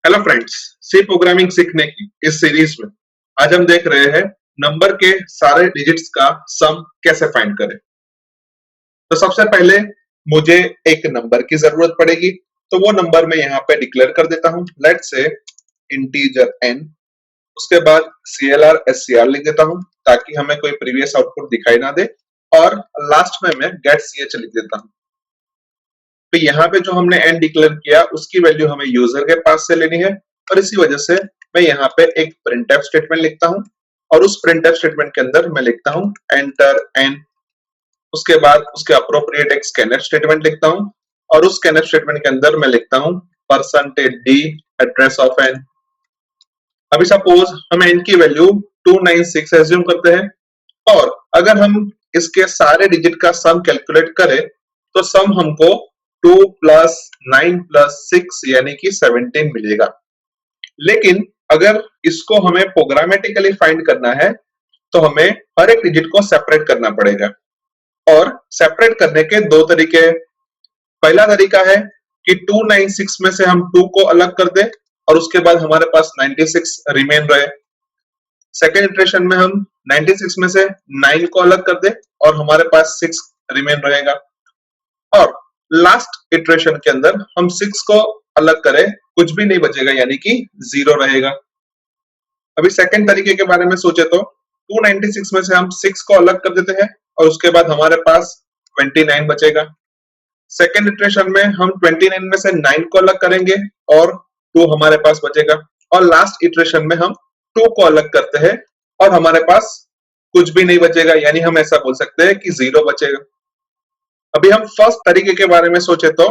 Hello friends, सी programming सीखने की इस सीरीज में आज हम देख रहे हैं नंबर के सारे डिजिट्स का सम कैसे फाइंड करें। तो सबसे पहले मुझे एक नंबर की जरूरत पड़ेगी, तो वो नंबर मैं यहाँ पे डिक्लेयर कर देता हूँ, लेट्स से इंटीजर n। उसके बाद CLR SCR लिख देता हूँ ताकि हमें कोई प्रीवियस आउटपुट दिखाई ना दे, और लास्ट में मैं गेट ch लिख देता हूँ। तो यहाँ पे जो हमने n डिक्लेयर किया उसकी वैल्यू हमें यूजर के पास से लेनी है, और इसी वजह से मैं यहाँ पे एक प्रिंटफ स्टेटमेंट लिखता हूँ, और उस प्रिंटफ स्टेटमेंट के अंदर मैं लिखता हूँ एंटर n। उसके बाद उसके अप्रोप्रिएट एक स्कैनफ स्टेटमेंट लिखता हूँ, और उस स्कैनफ स्टेटमेंट के अंदर मैं लिखता हूँ %d एड्रेस ऑफ n। अभी सपोज हम n की वैल्यू 296 एज्यूम करते हैं, और अगर हम इसके सारे डिजिट का सम कैलकुलेट करें तो सम हमको 2 + 9 + 6 यानी कि 17 मिलेगा। लेकिन अगर इसको हमें प्रोग्रामेटिकली फाइंड करना है तो हमें हर एक डिजिट को सेपरेट करना पड़ेगा, और सेपरेट करने के दो तरीके हैं। पहला तरीका है कि 296 में से हम 2 को अलग कर दें और उसके बाद हमारे पास 96 रिमेन रहे। सेकेंड इटरेशन में हम 96 में से 9 को अलग कर दें और हमारे पास 6 रिमेन रहेगा, और लास्ट इटरेशन के अंदर हम 6 को अलग करें, कुछ भी नहीं बचेगा यानी कि 0 रहेगा। अभी सेकंड तरीके के बारे में सोचे तो 296 में से हम 6 को अलग कर देते हैं और उसके बाद हमारे पास 29 बचेगा। सेकंड इटरेशन में हम 29 में से 9 को अलग करेंगे और 2 हमारे पास बचेगा, और लास्ट इटरेशन में हम 2 को अलग करते हैं और हमारे पास कुछ भी नहीं बचेगा, यानी हम ऐसा बोल सकते हैं कि 0 बचेगा। अभी हम फर्स्ट तरीके के बारे में सोचे तो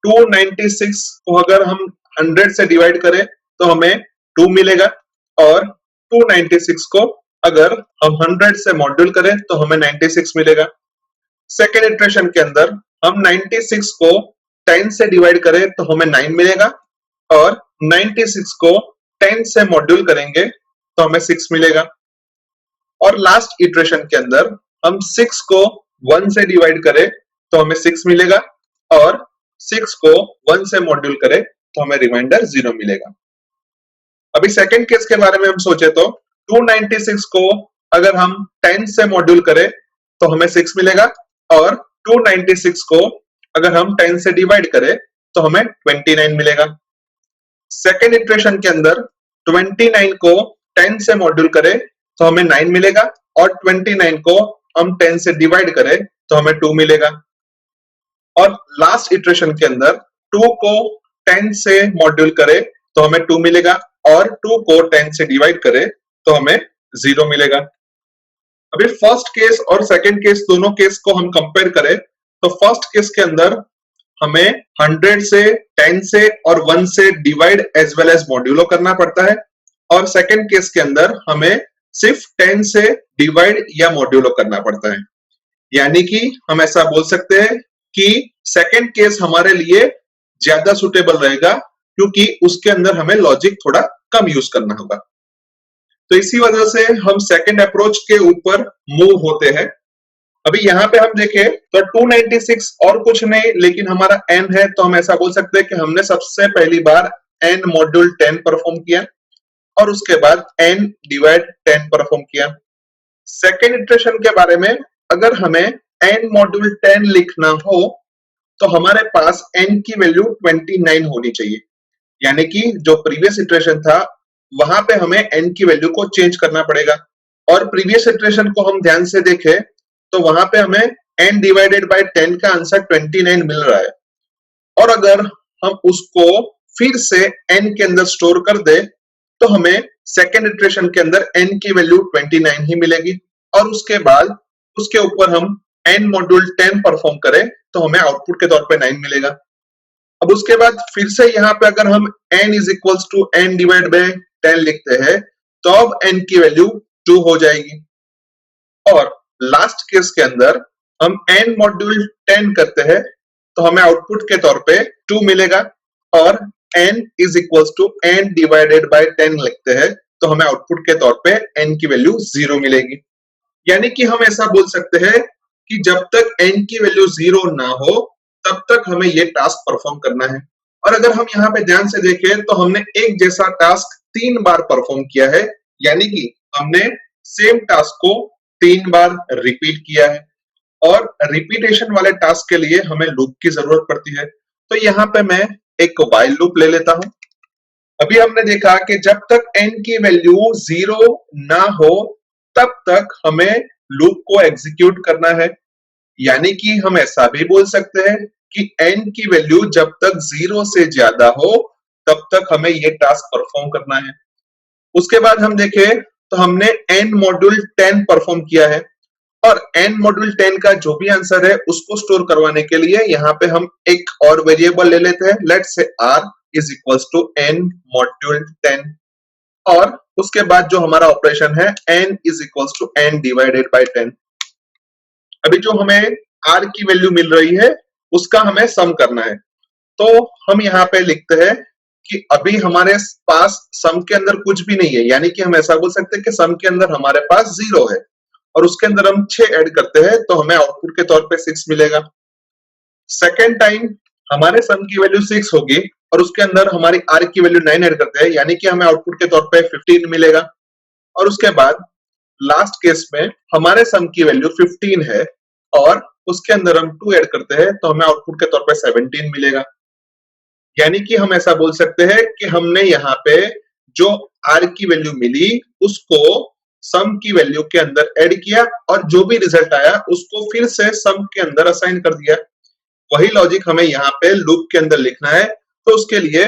296 को अगर हम 100 से डिवाइड करें तो हमें 2 मिलेगा, और 296 को अगर हम 100 से मॉड्यूल करें तो हमें 96 मिलेगा। सेकेंड इटरेशन के अंदर हम 96 को 10 से डिवाइड करें तो हमें 9 मिलेगा, और 96 को 10 से मॉड्यूल करेंगे तो हमें 6 मिलेगा। और लास्ट इटरेशन के अंदर हम 6 को 1 से डिवाइड करें तो हमें 6 मिलेगा, और 6 को 1 से मॉड्यूल करें तो हमें रिमाइंडर 0 मिलेगा। अभी सेकंड केस के बारे में हम सोचे तो 296 को अगर हम 10 से मॉड्यूल करें तो हमें 6 मिलेगा, और 296 को अगर हम 10 से डिवाइड करें तो हमें 29 मिलेगा। सेकेंड इटरेशन के अंदर 29 को 10 से मॉड्यूल करें तो हमें 9 मिलेगा, और 29 को हम 10 से डिवाइड करें तो हमें 2 मिलेगा। और लास्ट इटरेशन के अंदर 2 को 10 से मॉड्यूल करें तो हमें 2 मिलेगा, और 2 को 10 से डिवाइड करें तो हमें 0 मिलेगा। अभी फर्स्ट केस और सेकंड केस दोनों केस को हम कंपेयर करें तो फर्स्ट केस के अंदर हमें 100 से 10 से और 1 से divide as well as modulo करना पड़ता है, और सेकंड केस के अंदर हमें सिर्फ 10 से डिवाइड या मॉड्यूलो करना पड़ता है। यानी कि हम ऐसा बोल सकते हैं कि सेकंड केस हमारे लिए ज्यादा सुटेबल रहेगा, क्योंकि उसके अंदर हमें लॉजिक थोड़ा कम यूज करना होगा। तो इसी वजह से हम सेकंड अप्रोच के ऊपर मूव होते हैं। अभी यहाँ पे हम देखें तो 296 और कुछ नहीं लेकिन हमारा n है, तो हम ऐसा बोल सकते हैं कि हमने सबसे पहली बार n मॉड्यूल 10 परफॉर्म किया, और उसके बाद n डिवाइड 10 परफॉर्म किया। सेकेंड इटरेशन के बारे में अगर हमें n मॉड्यूल 10 लिखना हो तो हमारे पास n की वैल्यू 29 होनी चाहिए, यानी कि जो प्रीवियस इटरेशन था वहां पे हमें n की वैल्यू को चेंज करना पड़ेगा। और प्रीवियस इटरेशन को हम ध्यान से देखें तो वहां पे हमें n डिवाइडेड बाय 10 का आंसर 29 मिल रहा है, और अगर हम उसको फिर से n के अंदर स्टोर कर दे तो हमें सेकेंड इटरेशन के अंदर n की वैल्यू 29 ही मिलेगी, और उसके बाद उसके ऊपर हम n मॉड्यूल 10 परफॉर्म करें तो हमें आउटपुट के तौर पे 9 मिलेगा। अब उसके बाद फिर से यहाँ पे अगर हम n is equals to n divide by 10 लिखते हैं तो अब n की वैल्यू 2 हो जाएगी, और लास्ट केस के अंदर हम n मॉड्यूल 10 करते हैं तो हमें आउटपुट के तौर पे 2 मिलेगा, और n is equals to n divided by 10 लिखते हैं तो हमें आउटपुट के तौर पे n की वैल्यू 0 मिलेगी। यानी कि हम ऐसा बोल सकते हैं कि जब तक n की वैल्यू 0 ना हो तब तक हमें ये टास्क परफॉर्म करना है, और अगर हम यहाँ पे ध्यान से देखें तो हमने एक जैसा टास्क 3 बार परफॉर्म किया है, यानी कि हमने सेम टास्क को 3 बार रिपीट किया है। और रिपीटेशन वाले टास्क के लिए हमें लूप की जरूरत पड़ती है। तो यहाँ पे मैं एक व्हाइल लूप ले लेता हूं। अभी हमने देखा कि जब तक n की वैल्यू 0 ना हो तब तक हमें लूप को एग्जीक्यूट करना है। यानी कि हम ऐसा भी बोल सकते हैं कि n की वैल्यू जब तक 0 से ज्यादा हो तब तक हमें ये टास्क परफॉर्म करना है। उसके बाद हम देखें तो हमने n मॉड्यूल 10 परफॉर्म किया है और n मॉड्यूल 10 का जो भी आंसर है उसको स्टोर करवाने के लिए यहाँ पे हम एक और वेरिएबल ले लेते हैं। Let's say r is equals to n module 10 और उसके बाद जो हमारा ऑपरेशन है n is equals to n divided by 10। अभी जो हमें r की वैल्यू मिल रही है उसका हमें सम करना है। तो हम यहाँ पे लिखते हैं कि अभी हमारे पास सम के अंदर कुछ भी नहीं है, यानी कि हम ऐसा बोल सकते हैं कि सम के अंदर हमारे पास 0 है और उसके अंदर हम 6 ऐड करते हैं तो हमें आउटपुट के तौर पे 6 मिलेगा। सेकेंड टाइम हमारे सम की वैल्यू 6 होगी और उसके अंदर हमारी r की वैल्यू 9 ऐड करते हैं, यानी कि हमें आउटपुट के तौर पे 15 मिलेगा। और उसके बाद लास्ट केस में हमारे सम की वैल्यू 15 है और उसके अंदर हम 2 ऐड करते हैं तो हमें आउटपुट के तौर पे 17 मिलेगा। यानी कि हम ऐसा बोल सकते हैं कि हमने यहाँ पे जो r की वैल्यू मिली उसको सम की वैल्यू के अंदर ऐड किया और जो भी रिजल्ट आया उसको फिर से सम के अंदर असाइन कर दिया। वही लॉजिक हमें यहाँ पे लूप के अंदर लिखना है। तो उसके लिए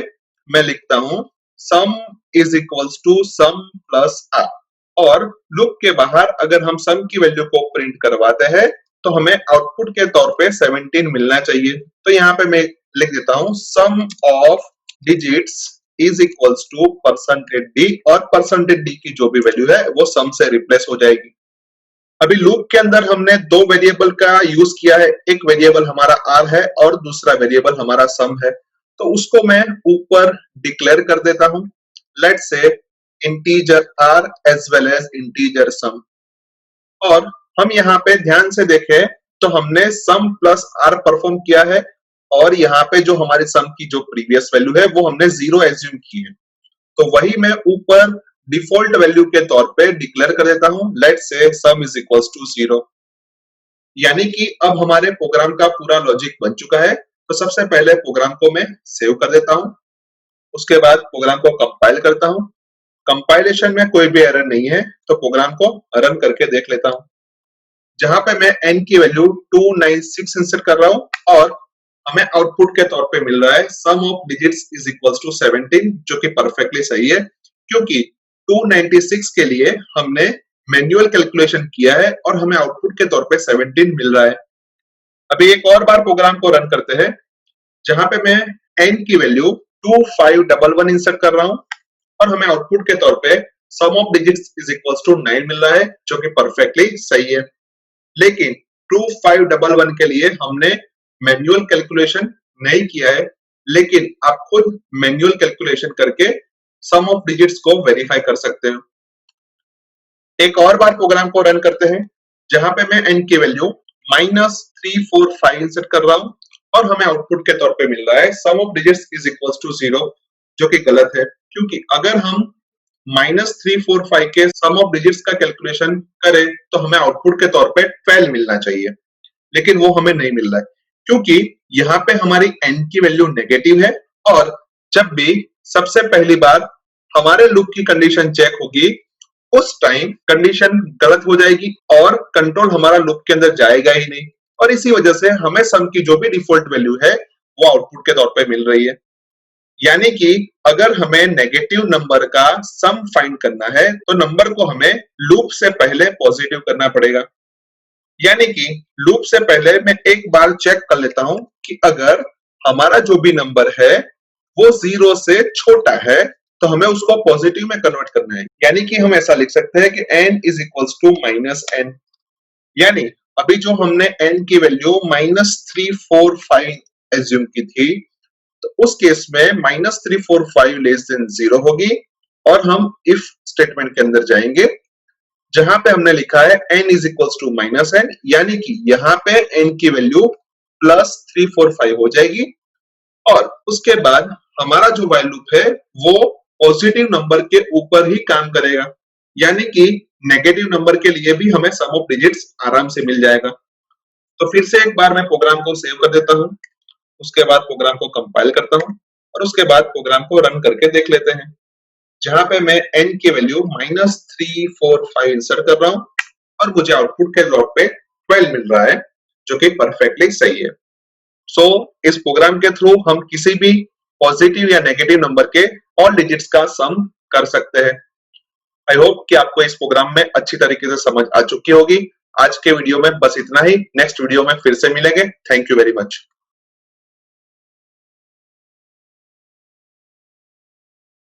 मैं लिखता हूं sum is equals to sum plus r और लूप के बाहर अगर हम सम की वैल्यू को प्रिंट करवाते हैं तो हमें आउटपुट के तौर पे 17 मिलना चाहिए। तो यहाँ पे मैं लिख देता हूं sum of digits is equals to percentage D और परसेंटेज डी की जो भी वैल्यू है वो सम से रिप्लेस हो जाएगी। अभी लूप के अंदर हमने दो वेरिएबल का यूज किया है, एक वेरिएबल हमारा r है और दूसरा वेरिएबल हमारा सम है। तो उसको मैं ऊपर डिक्लेयर कर देता हूं, let's say integer r as well as integer sum. और हम यहाँ पे ध्यान से देखें तो हमने सम प्लस r परफॉर्म किया है और यहाँ पे जो हमारे सम की जो प्रीवियस वैल्यू है वो हमने 0 एज्यूम की है। तो वही मैं ऊपर डिफॉल्ट वैल्यू के तौर पे डिक्लेयर कर देता हूं, लेट्स से सम इज इक्वल्स टू 0। यानी कि अब हमारे प्रोग्राम का पूरा लॉजिक बन चुका है। तो सबसे पहले प्रोग्राम को मैं सेव कर देता हूं, उसके बाद प्रोग्राम को कंपाइल करता हूं। कंपाइलेशन में कोई भी एरर नहीं है तो प्रोग्राम को रन करके देख लेता हूं। जहां पे मैं n की वैल्यू 296 इंसर्ट कर रहा हूं और हमें आउटपुट के तौर पे मिल रहा है sum of digits is equals to 17, जो कि परफेक्टली सही है क्योंकि 296 के लिए हमने मैन्युअल कैलकुलेशन किया है और हमें आउटपुट के तौर पे 17 मिल रहा है। अभी एक और बार प्रोग्राम को रन करते हैं जहां पे मैं n की वैल्यू 2511 इंसर्ट कर रहा हूं और हमें आउटपुट के तौर पे sum of digits is equals to 9 मिल रहा है, जो कि परफेक्टली सही है। लेकिन 2511 के लिए हमने मैन्युअल कैलकुलेशन नहीं किया है, लेकिन आप खुद मैन्युअल कैलकुलेशन करके सम ऑफ डिजिट्स को वेरीफाई कर सकते हैं। एक और बार प्रोग्राम को रन करते हैं जहां पे मैं n की वैल्यू -345 इंसर्ट कर रहा हूं और हमें आउटपुट के तौर पे मिल रहा है sum of digits is equals to 0, जो कि गलत है क्योंकि अगर हम -345 के सम ऑफ डिजिट्स का कैलकुलेशन करें तो हमें आउटपुट के तौर पे 12 मिलना चाहिए, लेकिन वो हमें नहीं मिल रहा है क्योंकि यहाँ पे हमारी n की वैल्यू नेगेटिव है और जब भी सबसे पहली बार हमारे लूप की कंडीशन चेक होगी उस टाइम कंडीशन गलत हो जाएगी और कंट्रोल हमारा लूप के अंदर जाएगा ही नहीं और इसी वजह से हमें सम की जो भी डिफॉल्ट वैल्यू है वो आउटपुट के तौर पे मिल रही है। यानी कि अगर हमें नेगेटिव नंबर का सम फाइंड करना है तो नंबर को हमें लूप से पहले पॉजिटिव करना पड़ेगा। यानी कि लूप से पहले मैं एक बार चेक कर लेता हूं कि अगर हमारा जो भी नंबर है वो 0 से छोटा है तो हमें उसको पॉजिटिव में कन्वर्ट करना है। यानी कि हम ऐसा लिख सकते हैं कि n is equals to -n। यानी अभी जो हमने n की वैल्यू -345 एज्यूम की थी तो उस केस में -345 लेस देन 0 होगी और हम इफ स्टेटमेंट के अंदर जाएंगे जहां पे हमने लिखा है n is equals to -n, यानी कि यहाँ पे n की वैल्यू +345 हो जाएगी और उसके बाद हमारा जो व्हाइल लूप है वो पॉजिटिव नंबर के ऊपर ही काम करेगा, यानी कि नेगेटिव नंबर के लिए भी हमें सम ऑफ डिजिट्स आराम से मिल जाएगा। तो फिर से एक बार मैं प्रोग्राम को सेव कर देता हूं, उसके बाद प्रोग्राम को कंपाइल करता हूं और उसके बाद प्रोग्राम को रन करके देख लेते हैं। जहां पे मैं n की वैल्यू -345 इंसर्ट कर रहा हूं और मुझे आउटपुट के लॉग पे 12 मिल रहा है, जो कि परफेक्टली सही है। सो इस प्रोग्राम के थ्रू हम किसी भी पॉजिटिव या नेगेटिव नंबर के ऑल डिजिट्स का सम कर सकते हैं। आई होप कि आपको इस प्रोग्राम में अच्छी तरीके से समझ आ चुकी होगी। आज के वीडियो में बस इतना ही। नेक्स्ट वीडियो में फिर से मिलेंगे। Thank you very much.